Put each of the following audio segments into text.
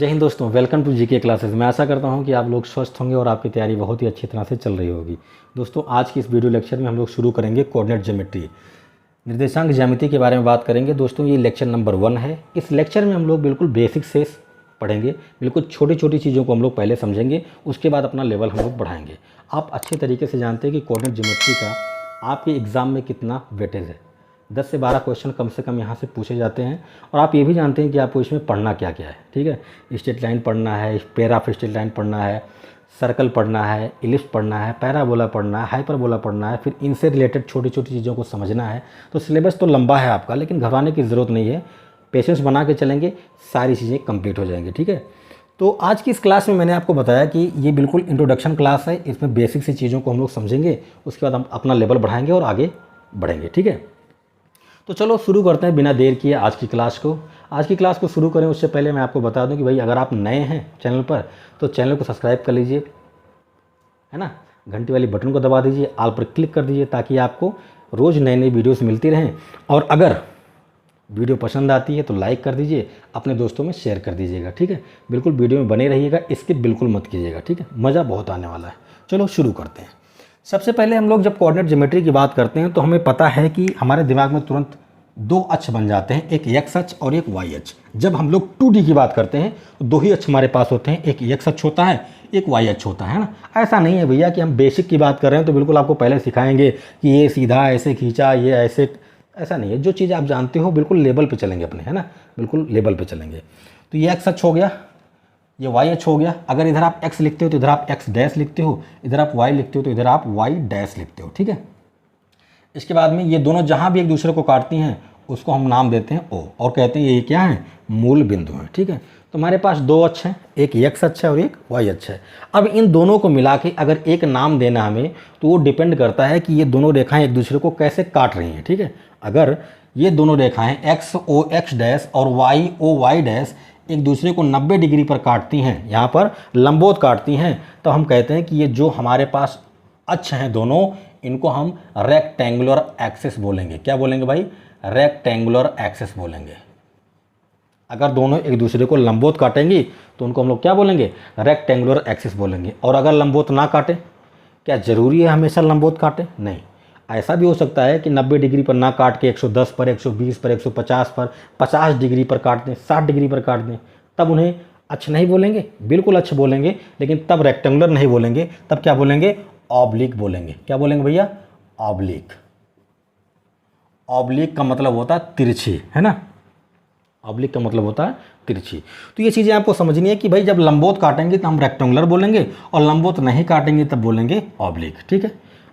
जय हिंद दोस्तों, welcome to GK classes. मैं आशा करता हूं कि आप लोग स्वस्थ होंगे और आपकी तैयारी बहुत ही अच्छी तरह से चल रही होगी। दोस्तों, आज की इस वीडियो लेक्चर में हम लोग शुरू करेंगे कोऑर्डिनेट ज्योमेट्री, निर्देशांक ज्यामिति के बारे में बात करेंगे। दोस्तों, ये लेक्चर नंबर 1 है। इस लेक्चर में हम लोग बिल्कुल बेसिक से पढ़ेंगे, बिल्कुल छोटी छोटी चीज़ों को हम लोग पहले समझेंगे, उसके बाद अपना लेवल हम लोग बढ़ाएंगे। आप अच्छे तरीके से जानते हैं कि कोऑर्डिनेट ज्योमेट्री का आपके एग्ज़ाम में कितना वेटेज है। 10 से 12 क्वेश्चन कम से कम यहाँ से पूछे जाते हैं। और आप ये भी जानते हैं कि आपको इसमें पढ़ना क्या क्या है। ठीक है, स्ट्रेट लाइन पढ़ना है, पेयर ऑफ स्ट्रेट लाइन पढ़ना है, सर्कल पढ़ना है, इलिप्स पढ़ना है, पैराबोला पढ़ना है, हाइपरबोला पढ़ना है, फिर इनसे रिलेटेड छोटी छोटी चीज़ों को समझना है। तो सिलेबस तो लंबा है आपका, लेकिन घबराने की ज़रूरत नहीं है। पेशेंस बना के चलेंगे, सारी चीज़ें कंप्लीट हो जाएंगी। ठीक है, तो आज की इस क्लास में मैंने आपको बताया कि ये बिल्कुल इंट्रोडक्शन क्लास है। इसमें बेसिक सी चीज़ों को हम लोग समझेंगे, उसके बाद हम अपना लेवल बढ़ाएंगे और आगे बढ़ेंगे। ठीक है, तो चलो शुरू करते हैं बिना देर किए आज की क्लास को। आज की क्लास को शुरू करें उससे पहले मैं आपको बता दूं कि भाई अगर आप नए हैं चैनल पर तो चैनल को सब्सक्राइब कर लीजिए, है ना। घंटी वाली बटन को दबा दीजिए, ऑल पर क्लिक कर दीजिए, ताकि आपको रोज़ नई नई वीडियोस मिलती रहें। और अगर वीडियो पसंद आती है तो लाइक कर दीजिए, अपने दोस्तों में शेयर कर दीजिएगा। ठीक है, बिल्कुल वीडियो में बने रहिएगा, स्किप बिल्कुल मत कीजिएगा। ठीक है, मज़ा बहुत आने वाला है। चलो शुरू करते हैं। सबसे पहले हम लोग जब कोऑर्डिनेट ज्योमेट्री की बात करते हैं तो हमें पता है कि हमारे दिमाग में तुरंत 2 अक्ष बन जाते हैं, एक एक्स अक्ष और एक वाई अक्ष। जब हम लोग 2D की बात करते हैं तो 2 ही अक्ष हमारे पास होते हैं, एक एक्स अक्ष होता है, एक वाई अक्ष होता है ना। ऐसा नहीं है भैया कि हम बेसिक की बात कर रहे हैं तो बिल्कुल आपको पहले सिखाएंगे कि ये सीधा ऐसे खींचा, ये ऐसे, ऐसा नहीं है। जो चीज़ आप जानते हो बिल्कुल लेवल पे चलेंगे अपने, है ना, बिल्कुल लेवल पे चलेंगे। तो ये एक्स अक्ष हो गया, ये वाई अक्ष हो गया। अगर इधर आप एक्स लिखते हो तो इधर आप एक्स डैश लिखते हो, इधर आप वाई लिखते हो तो इधर आप वाई डैश लिखते हो। ठीक है, इसके बाद में ये दोनों जहाँ भी एक दूसरे को काटती हैं उसको हम नाम देते हैं ओ, और कहते हैं ये क्या है, मूल बिंदु है। ठीक है, तो हमारे पास 2 अक्ष हैं, एक एक्स अक्ष है और एक वाई अक्ष है। अब इन दोनों को मिला के अगर एक नाम देना हमें तो वो डिपेंड करता है कि ये दोनों रेखाएं एक दूसरे को कैसे काट रही हैं। ठीक है, अगर ये दोनों रेखाएं एक्स ओ एक्स डैश और वाई ओ वाई डैश एक दूसरे को 90 डिग्री पर काटती हैं, यहाँ पर लंबवत काटती हैं, तो हम कहते हैं कि ये जो हमारे पास अक्ष हैं दोनों, इनको हम रेक्टेंगुलर एक्सिस बोलेंगे। क्या बोलेंगे भाई? रेक्टेंगुलर एक्सिस बोलेंगे। अगर दोनों एक दूसरे को लंबवत काटेंगी तो उनको हम लोग क्या बोलेंगे? रेक्टेंगुलर एक्सिस बोलेंगे। और अगर लंबवत ना काटे, क्या ज़रूरी है हमेशा लंबवत काटे? नहीं, ऐसा भी हो सकता है कि 90 डिग्री पर ना काट के 110 पर, 120 पर, 150 पर, 50 डिग्री पर काट दें, 60 डिग्री पर काट दें, तब उन्हें अक्ष नहीं बोलेंगे, बिल्कुल अक्ष बोलेंगे, लेकिन तब रेक्टेंगुलर नहीं बोलेंगे, तब क्या बोलेंगे? ऑब्लिक बोलेंगे। क्या बोलेंगे भैया? ऑब्लिक। ऑब्लिक का मतलब होता है तिरछी, है ना। ऑब्लिक का मतलब होता है तिरछी। तो ये चीज़ें आपको समझनी है कि भाई जब लंबवत काटेंगे तो हम रेक्टेंगुलर बोलेंगे, और लंबवत नहीं काटेंगे तब बोलेंगे ऑब्लिक। ठीक है,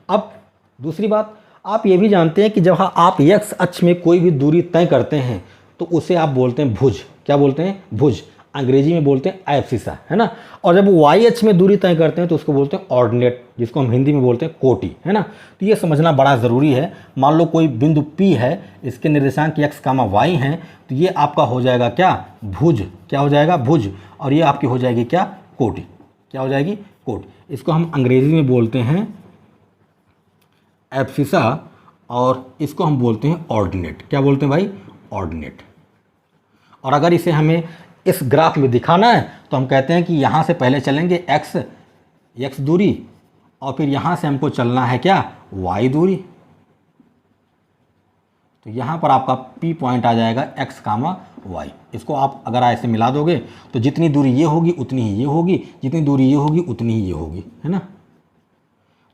अब दूसरी बात, आप ये भी जानते हैं कि जब आप एक्स अक्ष में कोई भी दूरी तय करते हैं तो उसे आप बोलते हैं भुज। क्या बोलते हैं? भुज। अंग्रेजी में बोलते हैं एब्सिसा, है ना। और जब वाई अक्ष में दूरी तय करते हैं तो उसको बोलते हैं ऑर्डिनेट, जिसको हम हिंदी में बोलते हैं कोटि, है ना। तो ये समझना बड़ा ज़रूरी है। मान लो कोई बिंदु P है, इसके निर्देशांक एक्स कामा वाई हैं, तो ये आपका हो जाएगा क्या? भुज। क्या हो जाएगा? भुज। और ये आपकी हो जाएगी क्या? कोटि। क्या हो जाएगी? कोटि। इसको हम अंग्रेजी में बोलते हैं एब्सिसा, और इसको हम बोलते हैं ऑर्डिनेट। क्या बोलते हैं भाई? ऑर्डिनेट। और अगर इसे हमें इस ग्राफ में दिखाना है तो हम कहते हैं कि यहाँ से पहले चलेंगे एक्स दूरी, और फिर यहाँ से हमको चलना है क्या? वाई दूरी। तो यहाँ पर आपका P पॉइंट आ जाएगा एक्स कामा वाई। इसको आप अगर ऐसे मिला दोगे तो जितनी दूरी ये होगी उतनी ही ये होगी, जितनी दूरी ये होगी उतनी ही ये होगी, है ना।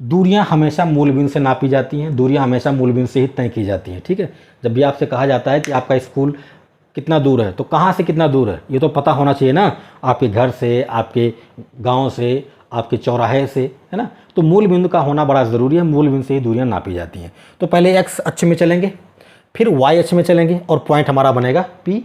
दूरियां हमेशा मूलबिंदु से नापी जाती हैं, दूरियां हमेशा मूलबिंदु से ही तय की जाती हैं। ठीक है, जब भी आपसे कहा जाता है कि आपका स्कूल कितना दूर है, तो कहाँ से कितना दूर है ये तो पता होना चाहिए ना, आपके घर से, आपके गांव से, आपके चौराहे से, है ना। तो मूल बिंदु का होना बड़ा ज़रूरी है, मूल बिंदु से ही दूरियां नापी जाती हैं। तो पहले एक्स अक्ष में चलेंगे, फिर वाई अक्ष में चलेंगे, और पॉइंट हमारा बनेगा P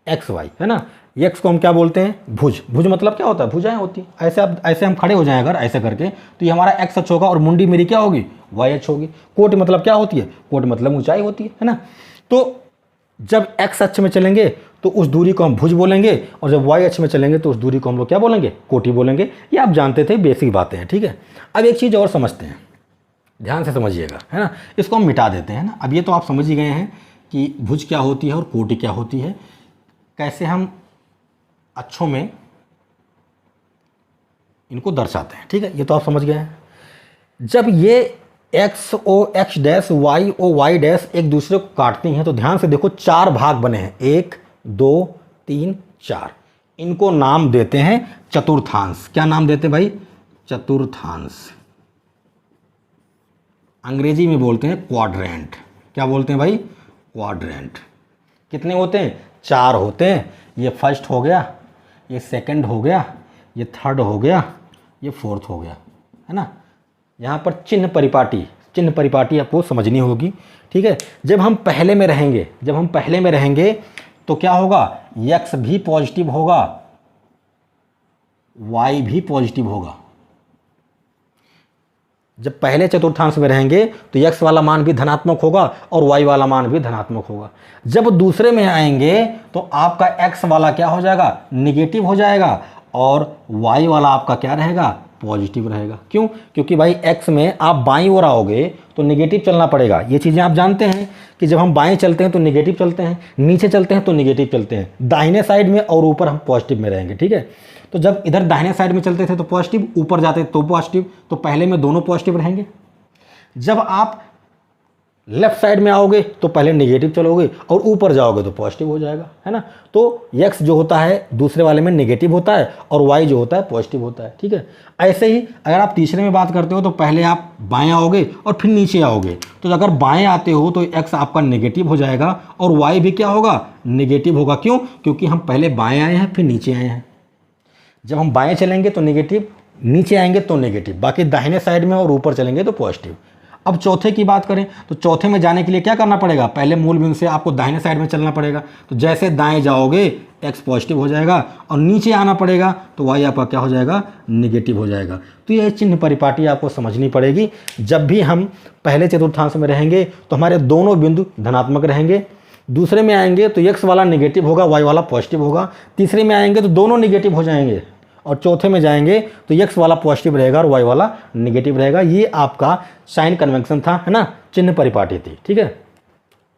एक्स वाई, है ना। एक्स को हम क्या बोलते हैं? भुज। भुज मतलब क्या होता है? भुजाएं होती हैं। ऐसे हम खड़े हो जाएं अगर ऐसे करके, तो ये हमारा एक्स अक्ष होगा और मुंडी मेरी क्या होगी? वाई अक्ष होगी। कोट मतलब क्या होती है? कोट मतलब ऊंचाई होती है ना। तो जब एक्स अक्ष में चलेंगे तो उस दूरी को हम भुज बोलेंगे, और जब वाई अक्ष में चलेंगे तो उस दूरी को हम लोग क्या बोलेंगे? कोटि बोलेंगे। ये आप जानते थे, बेसिक बातें हैं। ठीक है, अब एक चीज़ और समझते हैं, ध्यान से समझिएगा, है ना। इसको हम मिटा देते हैं ना। अब ये तो आप समझ ही गए हैं कि भुज क्या होती है और कोटि क्या होती है, कैसे हम अक्षों में इनको दर्शाते हैं। ठीक है, ये तो आप समझ गए हैं। जब ये X O X dash Y O Y dash एक दूसरे को काटती हैं तो ध्यान से देखो 4 भाग बने हैं, 1 2 3 4। इनको नाम देते हैं चतुर्थांश। क्या नाम देते हैं भाई? चतुर्थांश। अंग्रेजी में बोलते हैं क्वाड्रेंट। क्या बोलते हैं भाई? क्वाड्रेंट। कितने होते हैं? 4 होते हैं। ये फर्स्ट हो गया, ये सेकंड हो गया, ये थर्ड हो गया, ये फोर्थ हो गया, है ना। यहाँ पर चिन्ह परिपाटी आपको समझनी होगी। ठीक है, जब हम पहले में रहेंगे तो क्या होगा? x भी पॉजिटिव होगा, y भी पॉजिटिव होगा। जब पहले चतुर्थांश में रहेंगे तो x वाला मान भी धनात्मक होगा और y वाला मान भी धनात्मक होगा। जब दूसरे में आएंगे तो आपका x वाला क्या हो जाएगा? निगेटिव हो जाएगा और y वाला आपका क्या रहेगा? पॉजिटिव रहेगा। क्यों? क्योंकि भाई x में आप बाईं ओर आओगे तो निगेटिव चलना पड़ेगा। ये चीज़ें आप जानते हैं कि जब हम बाएं चलते हैं तो निगेटिव चलते हैं, नीचे चलते हैं तो निगेटिव चलते हैं, दाहिने साइड में और ऊपर हम पॉजिटिव में रहेंगे। ठीक है, तो जब इधर दाहिने साइड में चलते थे तो पॉजिटिव, ऊपर जाते तो पॉजिटिव, तो पहले में दोनों पॉजिटिव रहेंगे। जब आप लेफ्ट साइड में आओगे तो पहले नेगेटिव चलोगे और ऊपर जाओगे तो पॉजिटिव हो जाएगा, है ना। तो x जो होता है दूसरे वाले में नेगेटिव होता है और y जो होता है पॉजिटिव होता है। ठीक है, ऐसे ही अगर आप तीसरे में बात करते हो तो पहले आप बाएं आओगे और फिर नीचे आओगे। तो अगर बाएं आते हो तो x आपका नेगेटिव हो जाएगा और y भी क्या होगा? नेगेटिव होगा। क्यों? क्योंकि हम पहले बाएँ आए हैं फिर नीचे आए हैं। जब हम बाएँ चलेंगे तो नेगेटिव, नीचे आएंगे तो नेगेटिव, बाकी दाहिने साइड में और ऊपर चलेंगे तो पॉजिटिव। अब चौथे की बात करें तो चौथे में जाने के लिए क्या करना पड़ेगा? पहले मूल बिंदु से आपको दाहिने साइड में चलना पड़ेगा। तो जैसे दाएं जाओगे x पॉजिटिव हो जाएगा और नीचे आना पड़ेगा तो y आपका क्या हो जाएगा? नेगेटिव हो जाएगा। तो यह चिन्ह परिपाटी आपको समझनी पड़ेगी। जब भी हम पहले चतुर्थांश में रहेंगे तो हमारे दोनों बिंदु धनात्मक रहेंगे। दूसरे में आएंगे तो x वाला नेगेटिव होगा, y वाला पॉजिटिव होगा। तीसरे में आएंगे तो दोनों नेगेटिव हो जाएंगे और चौथे में जाएंगे तो x वाला पॉजिटिव रहेगा और y वाला नेगेटिव रहेगा। ये आपका साइन कन्वेंशन था, है ना, चिन्ह परिपाटी थी। ठीक है,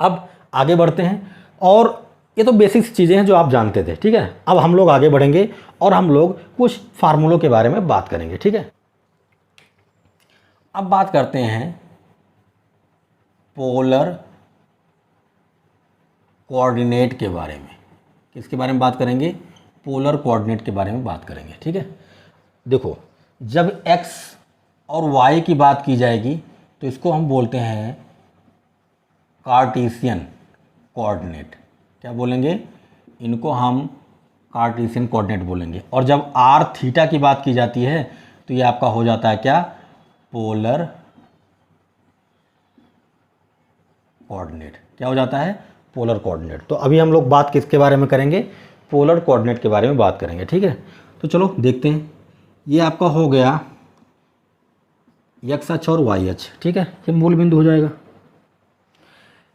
अब आगे बढ़ते हैं और ये तो बेसिक चीज़ें हैं जो आप जानते थे। ठीक है, अब हम लोग आगे बढ़ेंगे और हम लोग कुछ फार्मूलों के बारे में बात करेंगे। ठीक है, अब बात करते हैं पोलर कोऑर्डिनेट के बारे में। किसके बारे में बात करेंगे? पोलर कोऑर्डिनेट के बारे में बात करेंगे। ठीक है, देखो जब x और y की बात की जाएगी तो इसको हम बोलते हैं कार्टेशियन कोऑर्डिनेट। क्या बोलेंगे? इनको हम कार्टेशियन कोऑर्डिनेट बोलेंगे। और जब r थीटा की बात की जाती है तो ये आपका हो जाता है क्या? Polar coordinate. क्या हो जाता है? Polar coordinate. तो अभी हम लोग बात किसके बारे में करेंगे? पोलर कोऑर्डिनेट के बारे में बात करेंगे। ठीक है, तो चलो देखते हैं। ये आपका हो गया x अक्ष और y अक्ष। ठीक है, ये मूल बिंदु हो जाएगा।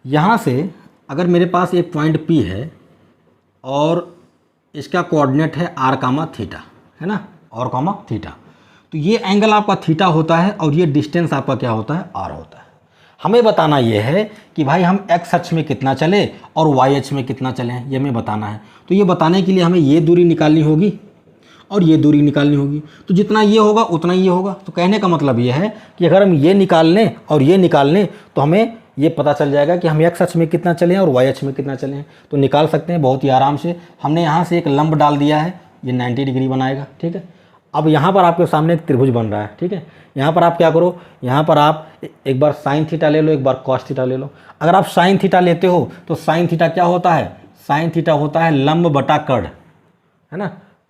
यहाँ से अगर मेरे पास एक पॉइंट P है और इसका कोऑर्डिनेट है r कामा थीटा, है ना, और कामा थीटा, तो ये एंगल आपका थीटा होता है और ये डिस्टेंस आपका क्या होता है? r होता है। हमें बताना ये है कि भाई हम x अक्ष में कितना चले और y अक्ष में कितना चले, ये हमें बताना है। तो ये बताने के लिए हमें ये दूरी निकालनी होगी और ये दूरी निकालनी होगी। तो जितना ये होगा उतना ये होगा। तो कहने का मतलब ये है कि अगर हम ये निकाल लें और ये निकाल लें तो हमें ये पता चल जाएगा कि हम x अक्ष में कितना चले हैं और y अक्ष में कितना चले हैं। तो निकाल सकते हैं बहुत ही आराम से। हमने यहाँ से एक लंब डाल दिया है, ये 90 डिग्री बनाएगा। ठीक है, अब यहाँ पर आपके सामने एक त्रिभुज बन रहा है। ठीक है, यहाँ पर आप क्या करो, यहाँ पर आप एक बार साइन थीटा ले लो, एक बार कॉस थीटा ले लो। अगर आप साइन थीटा लेते हो तो साइन थीटा क्या होता है? साइन थीटा होता है लंब बटा कर्ण, है ना,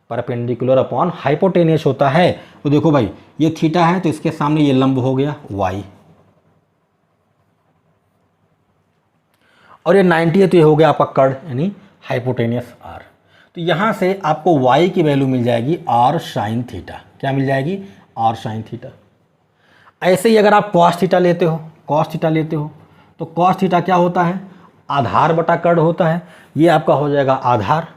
परपेंडिकुलर अपॉन हाइपोटेनियस होता है। तो देखो भाई ये थीटा है तो इसके सामने ये लंब हो गया y, और ये 90 है तो ये हो गया आपका कर्ण यानी हाइपोटेनियस r। तो यहाँ से आपको y की वैल्यू मिल जाएगी r साइन थीटा। क्या मिल जाएगी? r sine theta. ऐसे ही अगर आप cos थीटा लेते हो तो cos थीटा क्या होता है? आधार बटा कर्ण होता है। ये आपका हो जाएगा आधार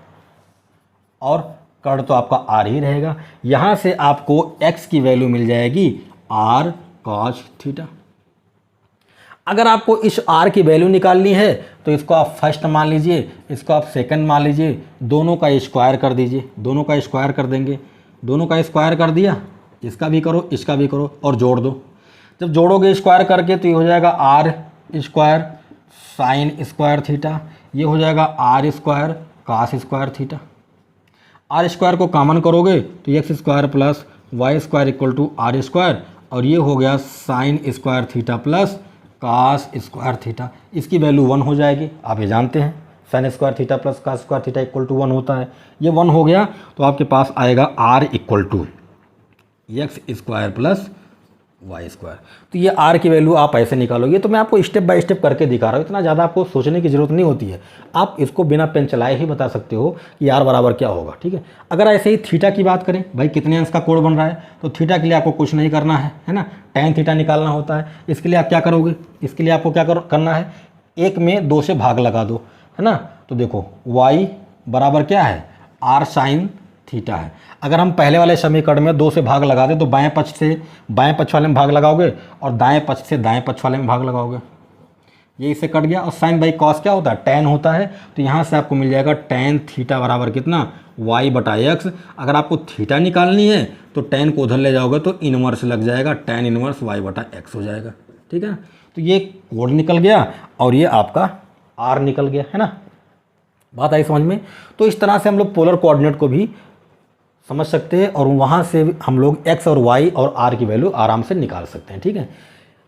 और कर्ण तो आपका r ही रहेगा। यहाँ से आपको x की वैल्यू मिल जाएगी r cos थीटा। अगर आपको इस r की वैल्यू निकालनी है तो इसको आप फर्स्ट मान लीजिए, इसको आप सेकंड मान लीजिए, दोनों का स्क्वायर कर दीजिए। दोनों का स्क्वायर कर देंगे, दोनों का स्क्वायर कर दिया इसका भी करो, इसका भी करो और जोड़ दो। जब जोड़ोगे स्क्वायर करके तो ये हो जाएगा r square sine square theta, ये हो जाएगा r square cos square theta. R square को कॉमन करोगे तो x square plus y square equal to r square, और ये हो गया sine square theta plus cos square theta. इसकी वैल्यू 1 हो जाएगी, आप ये जानते हैं sine square theta plus cos square theta equal to 1 होता है। ये 1 हो गया तो आपके पास आएगा r equal to x square plus y square. तो ये आर की वैल्यू आप ऐसे निकालोगे। तो मैं आपको स्टेप बाय स्टेप करके दिखा रहा हूँ, इतना ज़्यादा आपको सोचने की ज़रूरत नहीं होती है। आप इसको बिना पेन चलाए ही बता सकते हो कि आर बराबर क्या होगा, ठीक है। अगर ऐसे ही थीटा की बात करें, भाई कितने अंश का कोण बन रहा है, तो थीटा के लिए आपको कुछ नहीं करना है ना, tan थीटा निकालना होता है। इसके लिए आप क्या करोगे, इसके लिए आपको क्या करना है, 1 में 2 से भाग लगा दो, है ना। तो देखो y बराबर क्या है, आर साइन थीटा है। अगर हम पहले वाले समीकरण में 2 से भाग लगा दें तो बाएं पक्ष से बाएं पक्ष वाले में भाग लगाओगे और दाएं पक्ष से दाएं पक्ष वाले में भाग लगाओगे, ये इससे कट गया। और साइन बाई कॉस क्या होता है, tan होता है। तो यहाँ से आपको मिल जाएगा tan थीटा बराबर कितना, y बटा x। अगर आपको थीटा निकालनी है तो tan को उधर ले जाओगे तो इनवर्स लग जाएगा, tan इनवर्स y बटा x हो जाएगा, ठीक है। तो ये कोड निकल गया और ये आपका r निकल गया, है ना। बात आई समझ में। तो इस तरह से हम लोग पोलर कोऑर्डिनेट को भी समझ सकते हैं और वहाँ से हम लोग x और y और r की वैल्यू आराम से निकाल सकते हैं, ठीक है।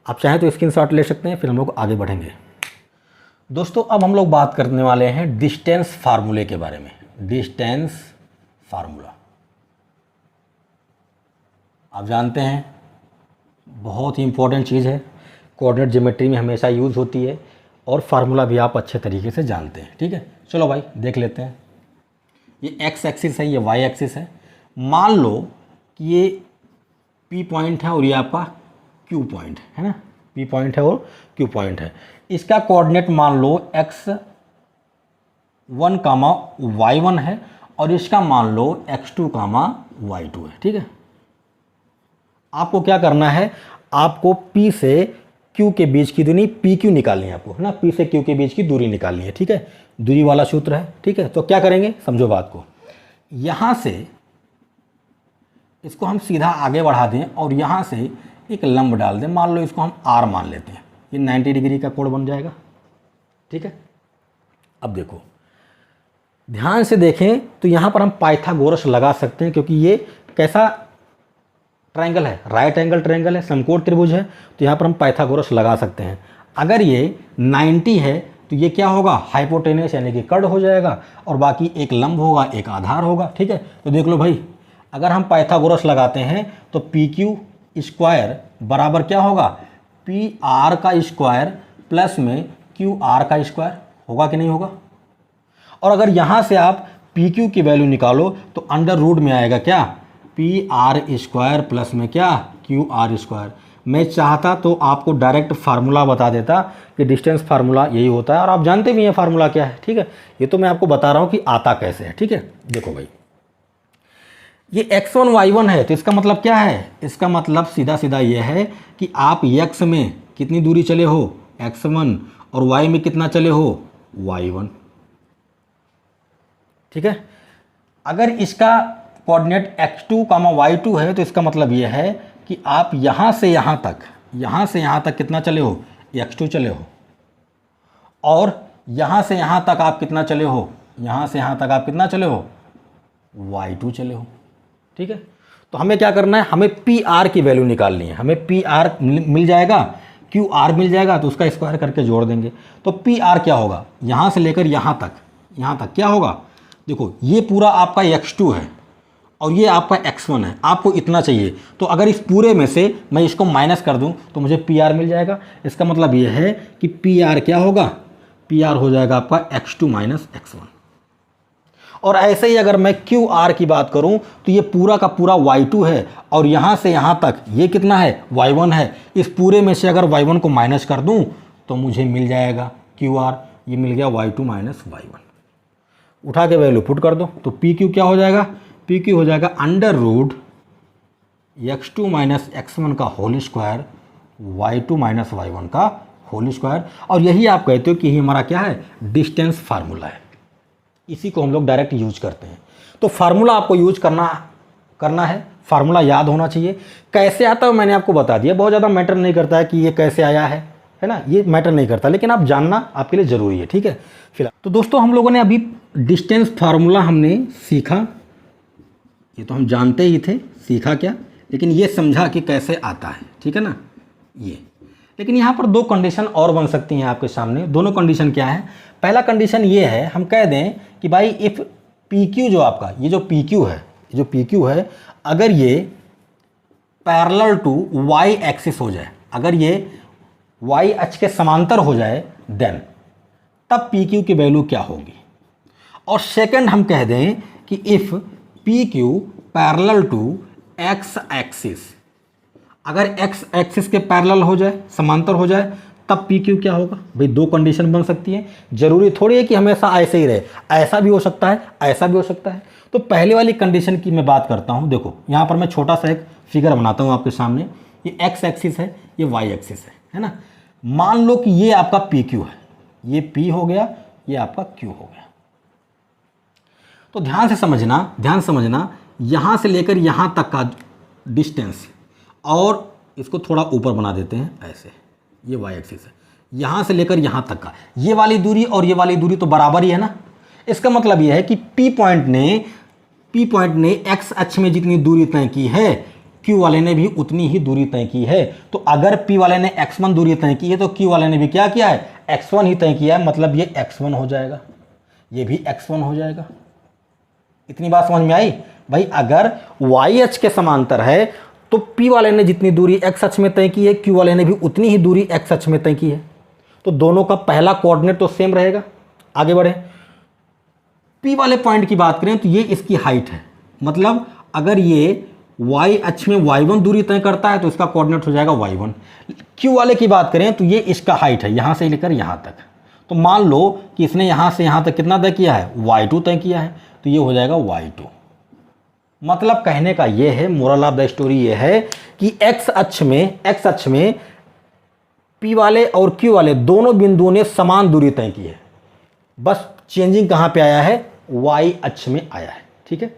आप चाहें तो स्क्रीनशॉट ले सकते हैं, फिर हम लोग आगे बढ़ेंगे। दोस्तों अब हम लोग बात करने वाले हैं डिस्टेंस फार्मूले के बारे में। डिस्टेंस फार्मूला आप जानते हैं बहुत ही इंपॉर्टेंट चीज़ है, कोऑर्डिनेट ज्योमेट्री में हमेशा यूज़ होती है और फार्मूला भी आप अच्छे तरीके से जानते हैं, ठीक है। चलो भाई देख लेते हैं। ये x एक्सिस है, ये y एक्सिस है। मान लो कि ये P पॉइंट है और ये आपका Q पॉइंट है ना, P पॉइंट है और Q पॉइंट है। इसका कोऑर्डिनेट मान लो x1 कामा y1 है और इसका मान लो x2 कामा y2 है, ठीक है। आपको क्या करना है, आपको P से Q के बीच की दूरी PQ निकालनी है आपको, है ना। P से Q के बीच की दूरी निकालनी है, ठीक है। दूरी वाला सूत्र है, ठीक है। तो क्या करेंगे, समझो बात को। यहाँ से इसको हम सीधा आगे बढ़ा दें और यहाँ से एक लंब डाल दें, मान लो इसको हम R मान लेते हैं, ये 90 डिग्री का कोण बन जाएगा, ठीक है। अब देखो ध्यान से देखें तो यहाँ पर हम पाइथागोरस लगा सकते हैं, क्योंकि ये कैसा ट्रायंगल है, राइट एंगल ट्रायंगल है, समकोण त्रिभुज है। तो यहाँ पर हम पाइथागोरस लगा सकते हैं। अगर ये 90 है तो ये क्या होगा, हाइपोटेनस यानी कि कर्ण हो जाएगा और बाकी एक लंब होगा, एक आधार होगा, ठीक है। तो देख लो भाई, अगर हम पाइथागोरस लगाते हैं तो पी क्यू स्क्वायर बराबर क्या होगा, पी आर का स्क्वायर प्लस में क्यू आर का स्क्वायर, होगा कि नहीं होगा। और अगर यहाँ से आप पी क्यू की वैल्यू निकालो तो अंडर रूट में आएगा क्या, पी आर स्क्वायर प्लस में क्या, क्यू आर स्क्वायर। मैं चाहता तो आपको डायरेक्ट फार्मूला बता देता कि डिस्टेंस फार्मूला यही होता है और आप जानते भी हैं फार्मूला क्या है, ठीक है। ये तो मैं आपको बता रहा हूँ कि आता कैसे है, ठीक है। देखो भाई ये x1 y1 है तो इसका मतलब क्या है, इसका मतलब सीधा सीधा ये है कि आप x में कितनी दूरी चले हो, x1, और y में कितना चले हो, y1, ठीक है। अगर इसका कोऑर्डिनेट x2, y2 है तो इसका मतलब ये है कि आप यहाँ से यहाँ तक कितना चले हो, x2 चले हो, और यहाँ से यहाँ तक आप कितना चले हो, यहाँ से यहाँ तक आप कितना चले हो, y2 चले हो, ठीक है। तो हमें क्या करना है, हमें पी आर की वैल्यू निकालनी है। हमें पी आर मिल जाएगा, क्यू आर मिल जाएगा, तो उसका स्क्वायर करके जोड़ देंगे। तो पी आर क्या होगा, यहाँ से लेकर यहाँ तक क्या होगा, देखो ये पूरा आपका x2 है और ये आपका x1 है, आपको इतना चाहिए। तो अगर इस पूरे में से मैं इसको माइनस कर दूं तो मुझे पी आर मिल जाएगा। इसका मतलब ये है कि पी आर क्या होगा, पी आर हो जाएगा आपका x2 माइनस x1। और ऐसे ही अगर मैं क्यू आर की बात करूं तो ये पूरा का पूरा y2 है और यहाँ से यहाँ तक ये कितना है, y1 है। इस पूरे में से अगर y1 को माइनस कर दूं तो मुझे मिल जाएगा क्यू आर, ये मिल गया y2 माइनस y1। उठा के वैल्यू पुट कर दो तो पी क्यू क्या हो जाएगा, पी क्यू हो जाएगा under root x2 minus x1 का whole square y2 minus y1 का होल स्क्वायर। और यही आप कहते हो कि यही हमारा क्या है, डिस्टेंस फार्मूला है। इसी को हम लोग डायरेक्ट यूज करते हैं। तो फार्मूला आपको यूज करना है फार्मूला याद होना चाहिए। कैसे आता है मैंने आपको बता दिया, बहुत ज़्यादा मैटर नहीं करता है कि ये कैसे आया है ना, ये मैटर नहीं करता, लेकिन आप जानना आपके लिए ज़रूरी है, ठीक है। फिलहाल तो दोस्तों हम लोगों ने अभी डिस्टेंस फार्मूला हमने सीखा, ये तो हम जानते ही थे, सीखा क्या, लेकिन ये समझा कि कैसे आता है, ठीक है ना ये। लेकिन यहाँ पर दो कंडीशन और बन सकती हैं आपके सामने। दोनों कंडीशन क्या है? पहला कंडीशन ये है, हम कह दें कि भाई इफ़ पी क्यू जो आपका ये जो पी क्यू है अगर ये पैरेलल टू वाई एक्सिस हो जाए, अगर ये वाई अक्ष के समांतर हो जाए, देन तब पी क्यू की वैल्यू क्या होगी। और सेकंड हम कह दें कि if P Q parallel to x axis, अगर एक्स एक्सिस के पैरेलल हो जाए, समांतर हो जाए, तब पी क्यू क्या होगा। भाई दो कंडीशन बन सकती है, जरूरी थोड़ी है कि हमेशा ऐसे ही रहे, ऐसा भी हो सकता है, ऐसा भी हो सकता है। तो पहले वाली कंडीशन की मैं बात करता हूँ। देखो यहाँ पर मैं छोटा सा एक फिगर बनाता हूँ आपके सामने, ये एक्स एक्सिस है, ये वाई एक्सिस है ना। मान लो कि ये आपका पी क्यू है, ये पी हो गया, ये आपका क्यू हो गया। तो ध्यान से समझना, यहाँ से लेकर यहाँ तक का डिस्टेंस, और इसको थोड़ा ऊपर बना देते हैं ऐसे, ये वाई एक्सिस है, यहाँ से लेकर यहाँ तक का ये वाली दूरी और ये वाली दूरी तो बराबर ही है ना। इसका मतलब ये है कि पी पॉइंट ने एक्स अक्ष में जितनी दूरी तय की है, क्यू वाले ने भी उतनी ही दूरी तय की है। तो अगर पी वाले ने x1 दूरी तय की है तो क्यू वाले ने भी क्या किया है, x1 ही तय किया है, मतलब ये x1 हो जाएगा, ये भी x1 हो जाएगा। इतनी बात समझ में आई भाई। अगर y अक्ष के समांतर है तो p वाले ने जितनी दूरी x अक्ष में तय की है, q वाले ने भी उतनी ही दूरी x अक्ष में तय की है। तो दोनों का पहला कोऑर्डिनेट तो सेम रहेगा। आगे बढ़े, p वाले पॉइंट की बात करें तो ये इसकी हाइट है, मतलब अगर ये y अक्ष में y1 दूरी तय करता है तो इसका कोऑर्डिनेट हो जाएगा y1। q वाले की बात करें तो ये इसका हाइट है, यहाँ से लेकर यहाँ तक। तो मान लो कि इसने यहाँ से यहाँ तक कितना तय किया है, y2 तय किया है, तो ये हो जाएगा y2। मतलब कहने का ये है, मोरल ऑफ द स्टोरी ये है कि x अक्ष में p वाले और q वाले दोनों बिंदुओं ने समान दूरी तय की है, बस चेंजिंग कहाँ पे आया है, y अक्ष में आया है, ठीक है।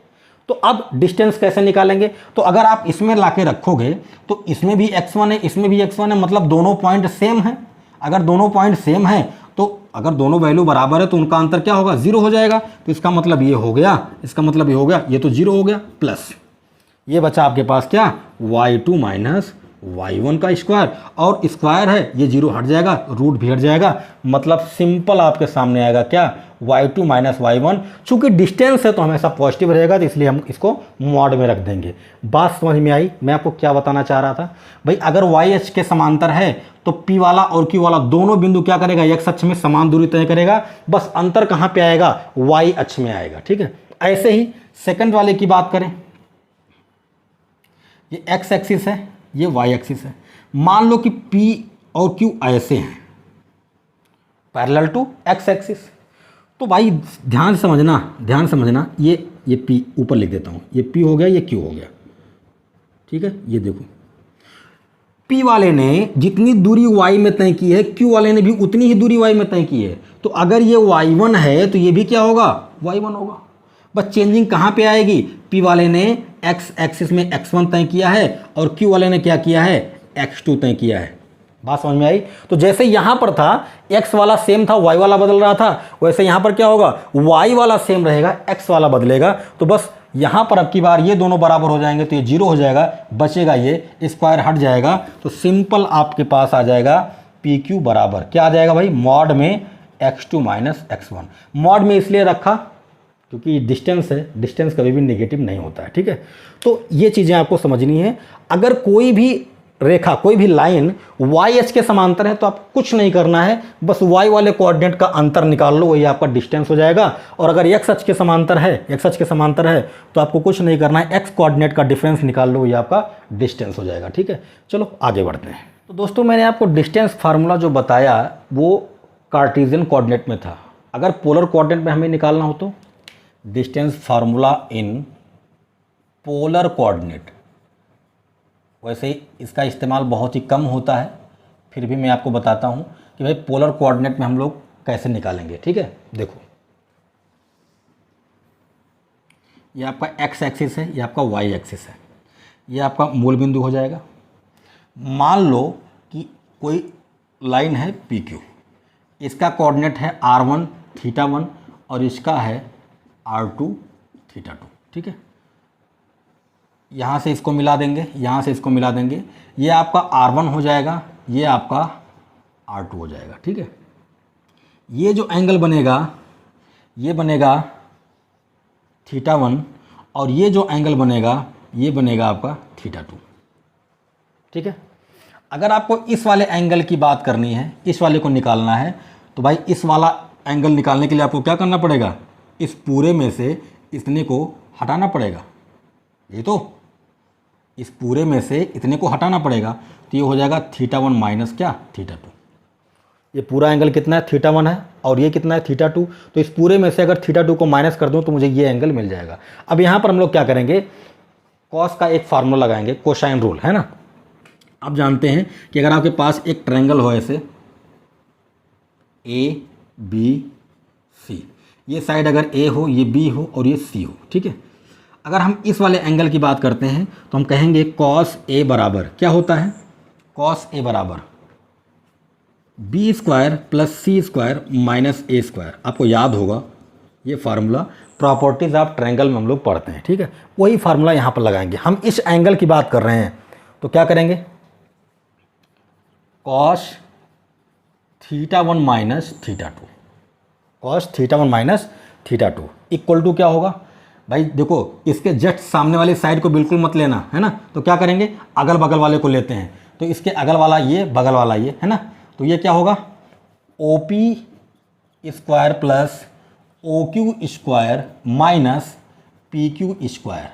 तो अब डिस्टेंस कैसे निकालेंगे? तो अगर आप इसमें लाके रखोगे तो इसमें भी x1 है, इसमें भी x1 है, मतलब दोनों पॉइंट सेम हैं। अगर दोनों पॉइंट सेम हैं तो अगर दोनों वैल्यू बराबर है तो उनका अंतर क्या होगा, 0 हो जाएगा। तो इसका मतलब ये हो गया, इसका मतलब ये हो गया, ये तो 0 हो गया, प्लस ये बचा आपके पास क्या, y2 माइनस y1 का स्क्वायर, और स्क्वायर है ये 0 हट जाएगा, रूट भी हट जाएगा, मतलब सिंपल आपके सामने आएगा क्या, y2 माइनस y1। चूंकि डिस्टेंस है तो हमेशा पॉजिटिव रहेगा, तो इसलिए हम इसको मॉड में रख देंगे। बात समझ में आई? मैं आपको क्या बताना चाह रहा था भाई, अगर y अक्ष के समांतर है तो p वाला और q वाला दोनों बिंदु क्या करेगा, x अक्ष में समान दूरी तय करेगा, बस अंतर कहाँ पे आएगा, y अक्ष में आएगा, ठीक है। ऐसे ही सेकंड वाले की बात करें, ये x एक्सिस है, ये y एक्सिस है। मान लो कि p और q ऐसे हैं पैरेलल टू x एक्सिस, तो भाई ध्यान समझना, ये p ऊपर लिख देता हूँ, ये p हो गया, ये q हो गया, ठीक है। ये देखो p वाले ने जितनी दूरी y में तय की है, q वाले ने भी उतनी ही दूरी y में तय की है। तो अगर ये y1 है तो ये भी क्या होगा, y1 होगा। बस चेंजिंग कहाँ पे आएगी, p वाले ने x एक्सिस में x1 तय किया है और q वाले ने क्या किया है, x2 तय किया है। बात समझ में आई? तो जैसे यहाँ पर था x वाला सेम था, y वाला बदल रहा था, वैसे यहाँ पर क्या होगा, y वाला सेम रहेगा, x वाला बदलेगा। तो बस यहाँ पर अब की बार ये दोनों बराबर हो जाएंगे तो ये 0 हो जाएगा, बचेगा ये, स्क्वायर हट जाएगा, तो सिंपल आपके पास आ जाएगा पी क्यू बराबर क्या आ जाएगा भाई, मॉड में x2 माइनस x1। मॉड में इसलिए रखा क्योंकि डिस्टेंस है, डिस्टेंस कभी भी नेगेटिव नहीं होता है, ठीक है। तो ये चीज़ें आपको समझनी है। अगर कोई भी रेखा, कोई भी लाइन y अक्ष के समांतर है तो आप कुछ नहीं करना है, बस y वाले कोऑर्डिनेट का अंतर निकाल लो, वही आपका डिस्टेंस हो जाएगा। और अगर x अक्ष के समांतर है, तो आपको कुछ नहीं करना है, x कोऑर्डिनेट का डिफरेंस निकाल लो, वही आपका डिस्टेंस हो जाएगा, ठीक है। चलो आगे बढ़ते हैं। तो दोस्तों मैंने आपको डिस्टेंस फार्मूला जो बताया वो कार्टेशियन कोऑर्डिनेट में था। अगर पोलर कोऑर्डिनेट में हमें निकालना हो तो distance formula in polar coordinate, वैसे इसका इस्तेमाल बहुत ही कम होता है, फिर भी मैं आपको बताता हूँ कि भाई पोलर कोऑर्डिनेट में हम लोग कैसे निकालेंगे, ठीक है। देखो ये आपका x एक्सिस है, ये आपका y एक्सिस है। ये आपका मूल बिंदु हो जाएगा। मान लो कि कोई लाइन है पी क्यू, इसका कोऑर्डिनेट है r1 थीटा 1 और इसका है r2 थीटा 2, ठीक है। यहाँ से इसको मिला देंगे, यहाँ से इसको मिला देंगे, ये आपका r1 हो जाएगा, ये आपका r2 हो जाएगा, ठीक है। ये जो एंगल बनेगा ये बनेगा थीटा 1 और ये जो एंगल बनेगा ये बनेगा आपका थीटा 2, ठीक है। अगर आपको इस वाले एंगल की बात करनी है, इस वाले को निकालना है, तो भाई इस वाला एंगल निकालने के लिए आपको क्या करना पड़ेगा, इस पूरे में से इतने को हटाना पड़ेगा। ये तो इस पूरे में से इतने को हटाना पड़ेगा, तो ये हो जाएगा थीटा 1 माइनस क्या, थीटा 2। ये पूरा एंगल कितना है, थीटा 1 है और ये कितना है, थीटा 2। तो इस पूरे में से अगर थीटा 2 को माइनस कर दूं तो मुझे ये एंगल मिल जाएगा। अब यहाँ पर हम लोग क्या करेंगे, कॉस का एक फार्मूला लगाएंगे, कोसाइन रूल, है ना। आप जानते हैं कि अगर आपके पास एक ट्रायंगल हो ऐसे ए बी सी, ये साइड अगर ए हो, ये बी हो और ये सी हो, ठीक है। अगर हम इस वाले एंगल की बात करते हैं तो हम कहेंगे कॉस ए बराबर क्या होता है, कॉस ए बराबर बी स्क्वायर प्लस सी स्क्वायर माइनस ए स्क्वायर। आपको याद होगा ये फार्मूला, प्रॉपर्टीज़ ऑफ ट्रायंगल में हम लोग पढ़ते हैं, ठीक है। वही फार्मूला यहाँ पर लगाएंगे। हम इस एंगल की बात कर रहे हैं तो क्या करेंगे, cos theta 1 minus theta 2, cos theta 1 minus theta 2 equal to क्या होगा। भाई देखो, इसके जस्ट सामने वाली साइड को बिल्कुल मत लेना, है ना। तो क्या करेंगे, अगल बगल वाले को लेते हैं। तो इसके अगल वाला ये, बगल वाला ये, है ना। तो ये क्या होगा, O P square plus O Q square minus P Q square,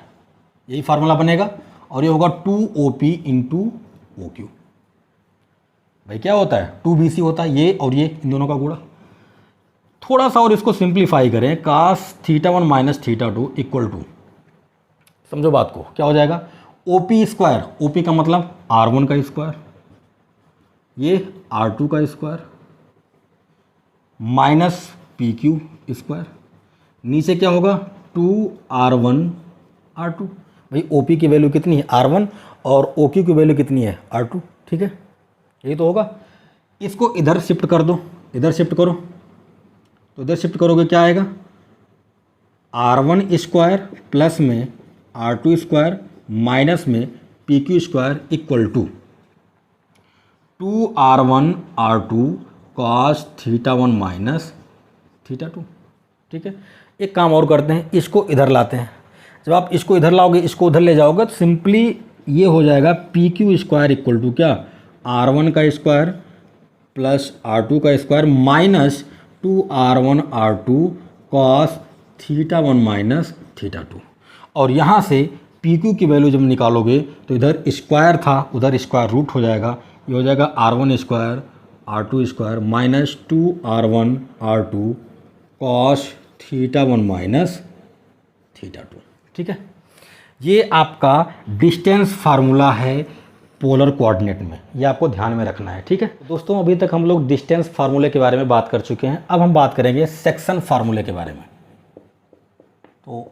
यही फार्मूला बनेगा। और ये होगा 2OP इंटू ओ क्यू। भाई क्या होता है, 2BC होता है, ये और ये इन दोनों का गुणा। थोड़ा सा और इसको सिंप्लीफाई करें, cos theta 1 minus theta 2 equal to, समझो बात को, क्या हो जाएगा, OP स्क्वायर, OP का मतलब R1 का स्क्वायर, ये R2 का स्क्वायर माइनस PQ स्क्वायर, नीचे क्या होगा 2R1 R2। भाई OP की वैल्यू कितनी है, R1, और OQ की वैल्यू कितनी है, R2, ठीक है। यही तो होगा। इसको इधर शिफ्ट कर दो, इधर शिफ्ट करो, तो इधर शिफ्ट करोगे क्या आएगा, R1 स्क्वायर प्लस में R2 स्क्वायर माइनस में PQ square equal to 2R1 R2 cos theta 1 minus theta 2, ठीक है। एक काम और करते हैं, इसको इधर लाते हैं। जब आप इसको इधर लाओगे, इसको उधर ले जाओगे, तो सिंपली ये हो जाएगा PQ स्क्वायर इक्वल टू क्या, R1 का स्क्वायर प्लस R2 का square minus 2R1 R2 cos theta 1 minus theta 2। और यहाँ से PQ की वैल्यू जब निकालोगे तो इधर स्क्वायर था, उधर स्क्वायर रूट हो जाएगा। ये हो जाएगा R1 square R2 square minus 2R1 R2 cos theta 1 minus theta 2, ठीक है। ये आपका डिस्टेंस फार्मूला है पोलर कोऑर्डिनेट में, ये आपको ध्यान में रखना है, ठीक है। दोस्तों अभी तक हम लोग डिस्टेंस फार्मूले के बारे में बात कर चुके हैं। अब हम बात करेंगे सेक्शन फार्मूले के बारे में। तो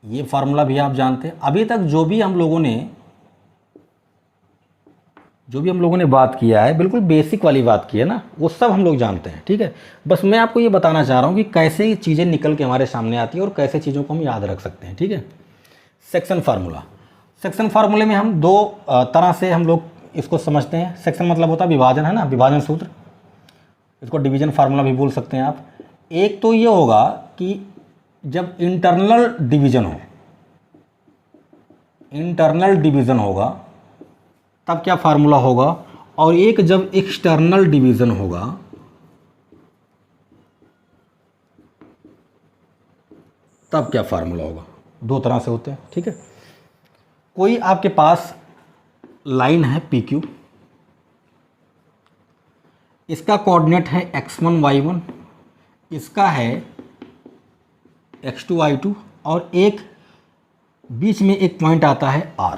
ये फार्मूला भी आप जानते हैं। अभी तक जो भी हम लोगों ने बात किया है, बिल्कुल बेसिक वाली बात की है ना, वो सब हम लोग जानते हैं, ठीक है। बस मैं आपको ये बताना चाह रहा हूँ कि कैसे ये चीज़ें निकल के हमारे सामने आती है और कैसे चीज़ों को हम याद रख सकते हैं, ठीक है। सेक्शन फार्मूला, सेक्शन फार्मूले में हम दो तरह से हम लोग इसको समझते हैं। सेक्शन मतलब होता है विभाजन, है ना, विभाजन सूत्र, इसको डिवीजन फार्मूला भी बोल सकते हैं आप। एक तो ये होगा कि जब इंटरनल डिवीज़न होगा तब क्या फार्मूला होगा, और एक जब एक्सटर्नल डिवीज़न होगा तब क्या फार्मूला होगा। दो तरह से होते हैं, ठीक है। कोई आपके पास लाइन है PQ, इसका कोऑर्डिनेट है x1 y1, इसका है x2 y2, और एक बीच में एक पॉइंट आता है R,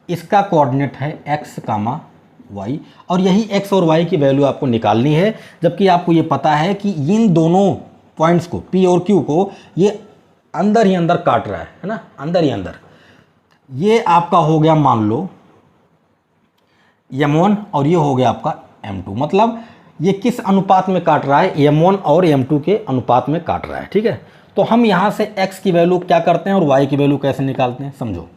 इसका कोऑर्डिनेट है x, y, और यही x और y की वैल्यू आपको निकालनी है। जबकि आपको ये पता है कि इन दोनों पॉइंट्स को P और Q को ये अंदर ही अंदर काट रहा है ना, अंदर ही अंदर। ये आपका हो गया मान लो m1 और ये हो गया आपका m2। मतलब ये किस अनुपात में काट रहा है, m1 और m2 के अनुपात में काट रहा है। ठीक है, तो हम यहाँ से x की वैल्यू क्या करते हैं और y की वैल्यू कैसे निकालते हैं, समझो।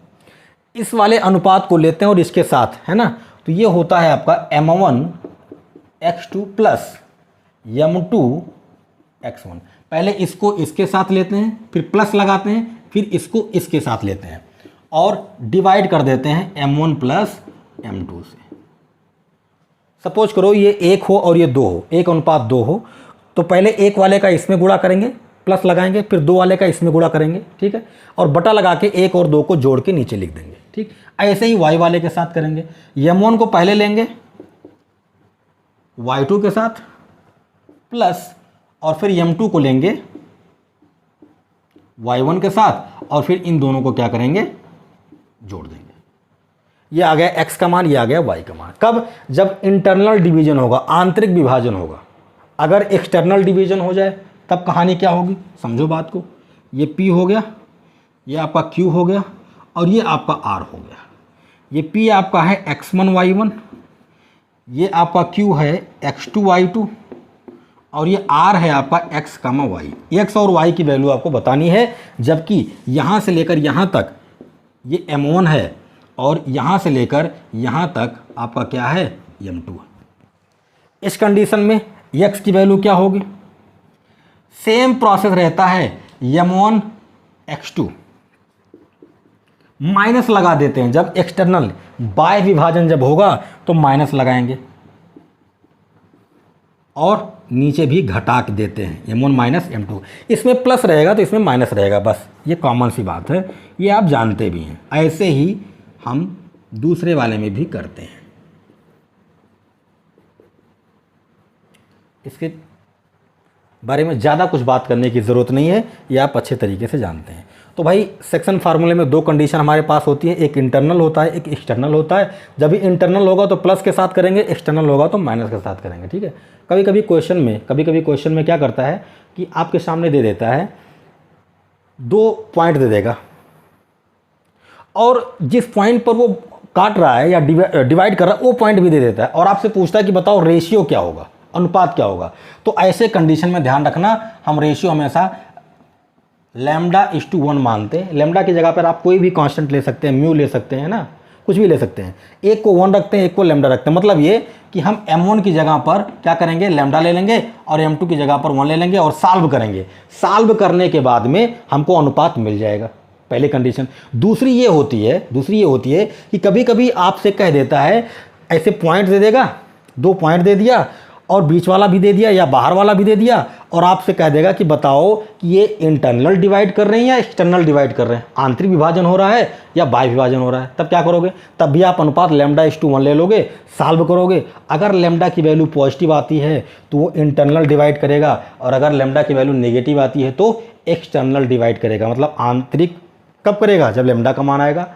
इस वाले अनुपात को लेते हैं और इसके साथ, है ना, तो ये होता है आपका m1 x2 plus m2 x1। पहले इसको इसके साथ लेते हैं, फिर प्लस लगाते हैं, फिर इसको इसके साथ लेते हैं और डिवाइड कर देते हैं m1 प्लस m2 से। सपोज करो ये 1 हो और ये 2 हो, 1:2 हो, तो पहले 1 वाले का इसमें गुणा करेंगे, प्लस लगाएंगे, फिर 2 वाले का इसमें गुणा करेंगे। ठीक है, और बटा लगा के 1 और 2 को जोड़ के नीचे लिख देंगे। ठीक, ऐसे ही y वाले के साथ करेंगे। m1 को पहले लेंगे y2 के साथ प्लस, और फिर m2 को लेंगे y1 के साथ, और फिर इन दोनों को क्या करेंगे, जोड़ देंगे। ये आ गया x का मान, ये आ गया y का मान। कब, जब इंटरनल डिवीजन होगा, आंतरिक विभाजन होगा। अगर एक्सटर्नल डिवीजन हो जाए तब कहानी क्या होगी, समझो बात को। ये p हो गया, ये आपका q हो गया, और ये आपका r हो गया। ये p आपका है x1 y1, ये आपका q है x2 y2, और ये r है आपका x, y। x और y की वैल्यू आपको बतानी है, जबकि यहाँ से लेकर यहाँ तक ये m1 है और यहाँ से लेकर यहाँ तक आपका क्या है, m2 है। इस कंडीशन में x की वैल्यू क्या होगी, सेम प्रोसेस रहता है, m1 x2 माइनस लगा देते हैं। जब एक्सटर्नल बाह्य विभाजन जब होगा तो माइनस लगाएंगे और नीचे भी घटा के देते हैं, m1 माइनस m2। इसमें प्लस रहेगा तो इसमें माइनस रहेगा, बस ये कॉमन सी बात है, ये आप जानते भी हैं। ऐसे ही हम दूसरे वाले में भी करते हैं। इसके बारे में ज़्यादा कुछ बात करने की ज़रूरत नहीं है, ये आप अच्छे तरीके से जानते हैं। तो भाई सेक्शन फार्मूले में 2 कंडीशन हमारे पास होती है, एक इंटरनल होता है, एक एक्सटर्नल होता है। जब भी इंटरनल होगा तो प्लस के साथ करेंगे, एक्सटर्नल होगा तो माइनस के साथ करेंगे। ठीक है, कभी कभी क्वेश्चन में क्या करता है कि आपके सामने दे देता है 2 पॉइंट दे देगा, और जिस पॉइंट पर वो काट रहा है या डिवाइड कर रहा है वो पॉइंट भी दे देता है, और आपसे पूछता है कि बताओ रेशियो क्या होगा, अनुपात क्या होगा। तो ऐसे कंडीशन में ध्यान रखना, हम रेशियो हमेशा λ:1 मानते हैं। लैम्डा की जगह पर आप कोई भी कांस्टेंट ले सकते हैं, म्यू ले सकते हैं ना, कुछ भी ले सकते हैं। एक को 1 रखते हैं, एक को लैम्डा रखते हैं। मतलब ये कि हम m1 की जगह पर क्या करेंगे, लैम्डा ले लेंगे, और m2 की जगह पर 1 ले लेंगे और सॉल्व करेंगे। सॉल्व करने के बाद में हमको अनुपात मिल जाएगा, पहली कंडीशन। दूसरी ये होती है कि कभी कभी आपसे कह देता है, ऐसे पॉइंट दे देगा, 2 पॉइंट दे दिया और बीच वाला भी दे दिया या बाहर वाला भी दे दिया, और आपसे कह देगा कि बताओ कि ये इंटरनल डिवाइड कर रहे हैं या एक्सटर्नल डिवाइड कर रहे हैं, आंतरिक विभाजन हो रहा है या बाह्य विभाजन हो रहा है। तब क्या करोगे, तब भी आप अनुपात λ:1 ले लोगे, सॉल्व करोगे। अगर लैम्डा की वैल्यू पॉजिटिव आती है तो वो इंटरनल डिवाइड करेगा, और अगर लैम्डा की वैल्यू नेगेटिव आती है तो एक्सटर्नल डिवाइड करेगा। मतलब आंतरिक कब करेगा, जब लैम्डा का मान आएगा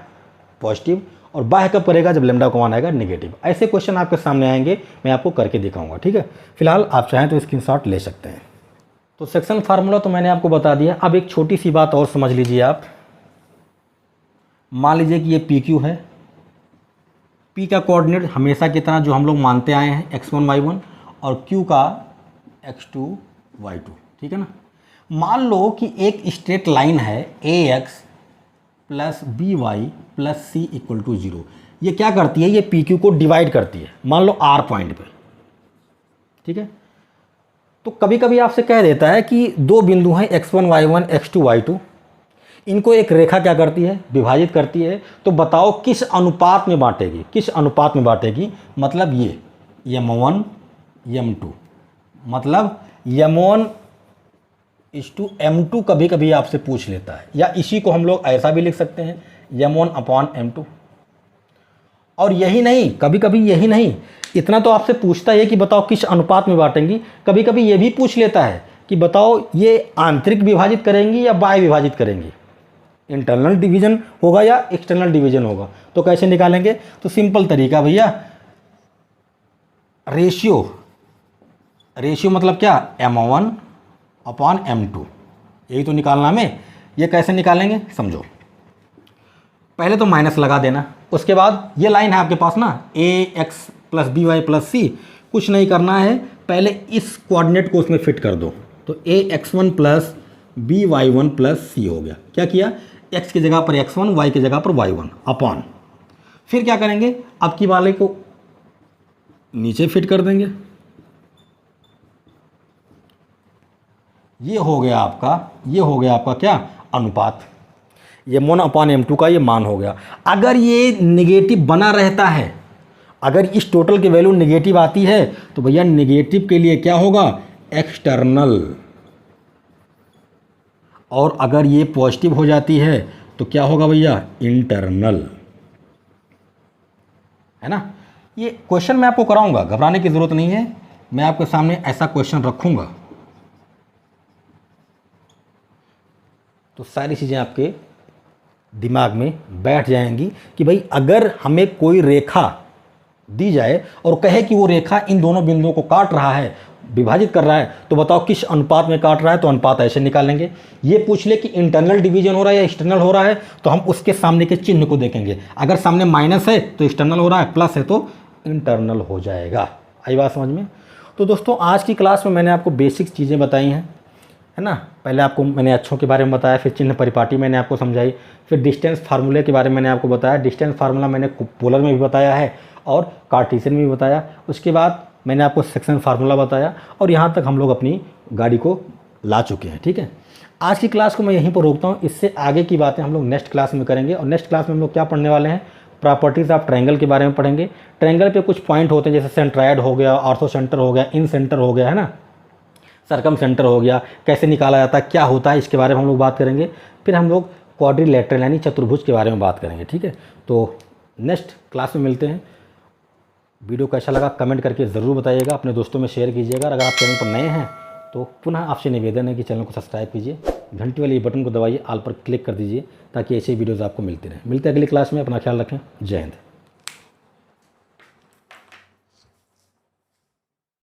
पॉजिटिव, और बाह्य कब करेगा, जब लैम्डा का मान आएगा नेगेटिव। ऐसे क्वेश्चन आपके सामने आएंगे, मैं आपको करके दिखाऊंगा। ठीक है, फिलहाल आप चाहें तो स्क्रीनशॉट ले सकते हैं। तो सेक्शन फार्मूला तो मैंने आपको बता दिया। अब एक छोटी सी बात और समझ लीजिए आप। मान लीजिए कि ये PQ है, P का कोऑर्डिनेट हमेशा की तरह जो हम लोग मानते आए हैं x1 y1, और Q का x2 y2। ठीक है ना। मान लो कि एक स्ट्रेट लाइन है ax plus by plus c equal to 0। ये क्या करती है, ये PQ को डिवाइड करती है, मान लो R पॉइंट पे। ठीक है, तो कभी कभी आपसे कह देता है कि 2 बिंदु हैं x1 y1 x2 y2, इनको एक रेखा क्या करती है, विभाजित करती है। तो बताओ किस अनुपात में बांटेगी, मतलब ये m1 m2, मतलब m1 m2 कभी कभी आपसे पूछ लेता है, या इसी को हम लोग ऐसा भी लिख सकते हैं m1/m2। और यही नहीं, इतना तो आपसे पूछता है कि बताओ किस अनुपात में बांटेंगी। कभी कभी ये भी पूछ लेता है कि बताओ ये आंतरिक विभाजित करेंगी या बाह्य विभाजित करेंगी, इंटरनल डिवीजन होगा या एक्सटर्नल डिवीजन होगा। तो कैसे निकालेंगे, तो सिंपल तरीका भैया, रेशियो मतलब क्या, m1/m2, यही तो निकालना हमें। ये कैसे निकालेंगे समझो। पहले तो माइनस लगा देना, उसके बाद ये लाइन है आपके पास ना ax plus B Y plus C, कुछ नहीं करना है, पहले इस कोऑर्डिनेट को उसमें फिट कर दो। तो ax1 plus B Y one plus C हो गया। क्या किया, x की जगह पर x1, y की जगह पर y1 अपॉन, फिर क्या करेंगे, अब की वाले को नीचे फिट कर देंगे। ये हो गया आपका क्या, अनुपात। ये 1/m2 का ये मान हो गया। अगर ये नेगेटिव बना रहता है, अगर इस टोटल की वैल्यू नेगेटिव आती है तो भैया नेगेटिव के लिए क्या होगा, एक्सटर्नल, और अगर ये पॉजिटिव हो जाती है तो क्या होगा भैया, इंटरनल, है ना। ये क्वेश्चन मैं आपको कराऊंगा, घबराने की ज़रूरत नहीं है, मैं आपके सामने ऐसा क्वेश्चन रखूंगा तो सारी चीज़ें आपके दिमाग में बैठ जाएंगी कि भाई अगर हमें कोई रेखा दी जाए और कहे कि वो रेखा इन दोनों बिंदुओं को काट रहा है, विभाजित कर रहा है, तो बताओ किस अनुपात में काट रहा है, तो अनुपात ऐसे निकालेंगे। ये पूछ ले कि इंटरनल डिवीजन हो रहा है या एक्सटर्नल हो रहा है, तो हम उसके सामने के चिन्ह को देखेंगे। अगर सामने माइनस है तो एक्सटर्नल हो रहा है, प्लस है तो इंटरनल हो जाएगा। आई बात समझ में। तो दोस्तों आज की क्लास में मैंने आपको बेसिक चीज़ें बताई हैं, है ना। पहले आपको मैंने अक्षों के बारे में बताया, फिर चिन्ह परिपाटी मैंने आपको समझाई, फिर डिस्टेंस फार्मूले के बारे में मैंने आपको बताया। डिस्टेंस फार्मूला मैंने पोलर में भी बताया है और कार्टेशियन में भी बताया। उसके बाद मैंने आपको सेक्शन फार्मूला बताया और यहाँ तक हम लोग अपनी गाड़ी को ला चुके हैं। ठीक है, आज की क्लास को मैं यहीं पर रोकता हूँ। इससे आगे की बातें हम लोग नेक्स्ट क्लास में करेंगे। और नेक्स्ट क्लास में हम लोग क्या पढ़ने वाले हैं, प्रॉपर्टीज़ ऑफ ट्रायंगल के बारे में पढ़ेंगे। ट्रायंगल पे कुछ पॉइंट होते हैं, जैसे सेंट्रायड हो गया, ऑर्थो सेंटर हो गया, इन सेंटर हो गया, है ना, सरकम सेंटर हो गया, कैसे निकाला जाता है, क्या होता है, इसके बारे में हम लोग बात करेंगे। फिर हम लोग क्वाड्रिलेटरल यानी चतुर्भुज के बारे में बात करेंगे। ठीक है, तो नेक्स्ट क्लास में मिलते हैं। वीडियो कैसा लगा कमेंट करके ज़रूर बताइएगा, अपने दोस्तों में शेयर कीजिएगा। अगर आप चैनल पर नए हैं तो पुनः आपसे निवेदन है कि चैनल को सब्सक्राइब कीजिए, घंटी वाले बटन को दबाइए, ऑल पर क्लिक कर दीजिए ताकि ऐसे वीडियोज़ आपको मिलते रहें। मिलते हैं अगली क्लास में, अपना ख्याल रखें, जय हिंद।